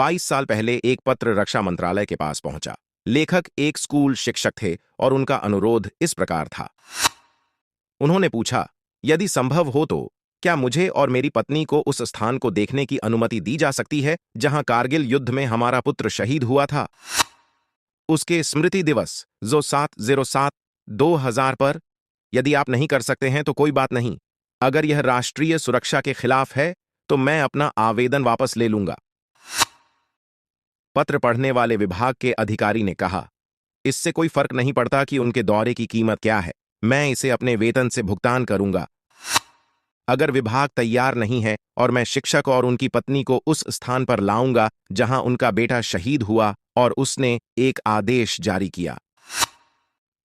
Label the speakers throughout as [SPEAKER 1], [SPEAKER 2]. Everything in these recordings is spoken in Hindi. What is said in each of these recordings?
[SPEAKER 1] 22 साल पहले एक पत्र रक्षा मंत्रालय के पास पहुंचा। लेखक एक स्कूल शिक्षक थे और उनका अनुरोध इस प्रकार था। उन्होंने पूछा, यदि संभव हो तो क्या मुझे और मेरी पत्नी को उस स्थान को देखने की अनुमति दी जा सकती है जहां कारगिल युद्ध में हमारा पुत्र शहीद हुआ था? उसके स्मृति दिवस जो 7/07/2000 पर। यदि आप नहीं कर सकते हैं तो कोई बात नहीं। अगर यह राष्ट्रीय सुरक्षा के खिलाफ है तो मैं अपना आवेदन वापस ले लूंगा। पत्र पढ़ने वाले विभाग के अधिकारी ने कहा, इससे कोई फर्क नहीं पड़ता कि उनके दौरे की कीमत क्या है। मैं इसे अपने वेतन से भुगतान करूंगा। अगर विभाग तैयार नहीं है और मैं शिक्षक और उनकी पत्नी को उस स्थान पर लाऊंगा जहां उनका बेटा शहीद हुआ, और उसने एक आदेश जारी किया।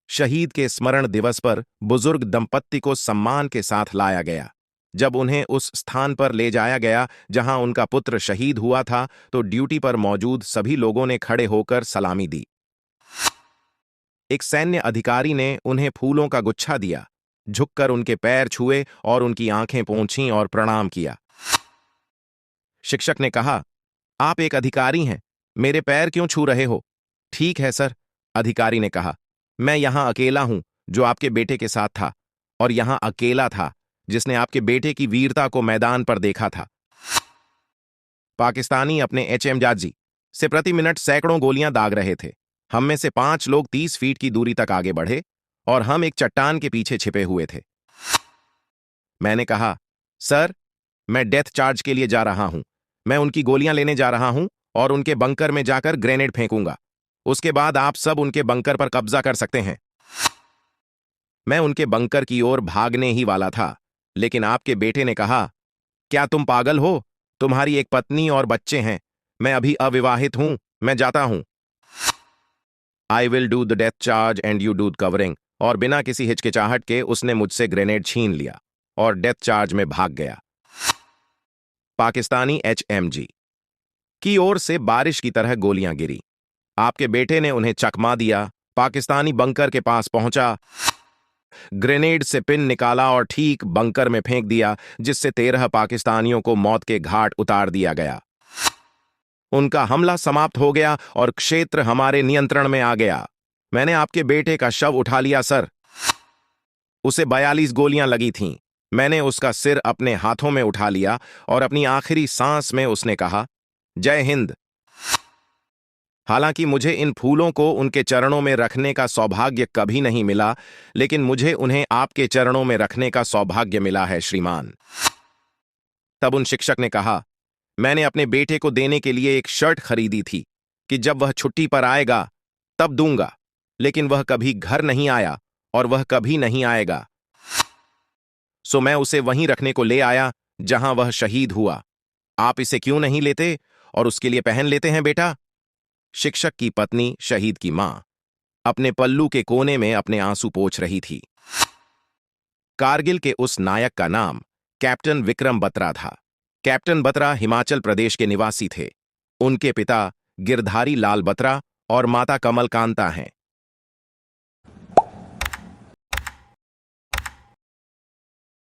[SPEAKER 1] शहीद के स्मरण दिवस पर बुजुर्ग दंपत्ति को सम्मान के साथ लाया गया। जब उन्हें उस स्थान पर ले जाया गया जहां उनका पुत्र शहीद हुआ था, तो ड्यूटी पर मौजूद सभी लोगों ने खड़े होकर सलामी दी। एक सैन्य अधिकारी ने उन्हें फूलों का गुच्छा दिया, झुककर उनके पैर छुए और उनकी आंखें पोंछीं और प्रणाम किया। शिक्षक ने कहा, आप एक अधिकारी हैं, मेरे पैर क्यों छू रहे हो? ठीक है सर, अधिकारी ने कहा, मैं यहां अकेला हूं जो आपके बेटे के साथ था, और यहां अकेला था जिसने आपके बेटे की वीरता को मैदान पर देखा था। पाकिस्तानी अपने HM-जाजी से प्रति मिनट सैकड़ों गोलियां दाग रहे थे। हम में से 5 लोग 30 फीट की दूरी तक आगे बढ़े और हम एक चट्टान के पीछे छिपे हुए थे। मैंने कहा, सर, मैं डेथ चार्ज के लिए जा रहा हूं। मैं उनकी गोलियां लेने जा रहा हूं और उनके बंकर में जाकर ग्रेनेड फेंकूंगा। उसके बाद आप सब उनके बंकर पर कब्जा कर सकते हैं। मैं उनके बंकर की ओर भागने ही वाला था, लेकिन आपके बेटे ने कहा, क्या तुम पागल हो? तुम्हारी एक पत्नी और बच्चे हैं। मैं अभी अविवाहित हूं, मैं जाता हूं। I will do the death charge and you do the covering. और बिना किसी हिचकिचाहट के उसने मुझसे ग्रेनेड छीन लिया और डेथ चार्ज में भाग गया। पाकिस्तानी HMG की ओर से बारिश की तरह गोलियां गिरी। आपके बेटे ने उन्हें चकमा दिया। पाकिस्तानी बंकर के पास पहुंचा, ग्रेनेड से पिन निकाला और ठीक बंकर में फेंक दिया, जिससे 13 पाकिस्तानियों को मौत के घाट उतार दिया गया। उनका हमला समाप्त हो गया और क्षेत्र हमारे नियंत्रण में आ गया। मैंने आपके बेटे का शव उठा लिया सर। उसे 42 गोलियां लगी थीं। मैंने उसका सिर अपने हाथों में उठा लिया और अपनी आखिरी सांस में उसने कहा, जय हिंद। हालांकि मुझे इन फूलों को उनके चरणों में रखने का सौभाग्य कभी नहीं मिला, लेकिन मुझे उन्हें आपके चरणों में रखने का सौभाग्य मिला है श्रीमान। तब उन शिक्षक ने कहा, मैंने अपने बेटे को देने के लिए एक शर्ट खरीदी थी कि जब वह छुट्टी पर आएगा तब दूंगा, लेकिन वह कभी घर नहीं आया और वह कभी नहीं आएगा। सो मैं उसे वहीं रखने को ले आया जहां वह शहीद हुआ। आप इसे क्यों नहीं लेते और उसके लिए पहन लेते हैं बेटा? शिक्षक की पत्नी, शहीद की मां, अपने पल्लू के कोने में अपने आंसू पोंछ रही थी। कारगिल के उस नायक का नाम कैप्टन विक्रम बत्रा था। कैप्टन बत्रा हिमाचल प्रदेश के निवासी थे। उनके पिता गिरधारी लाल बत्रा और माता कमल कांता हैं।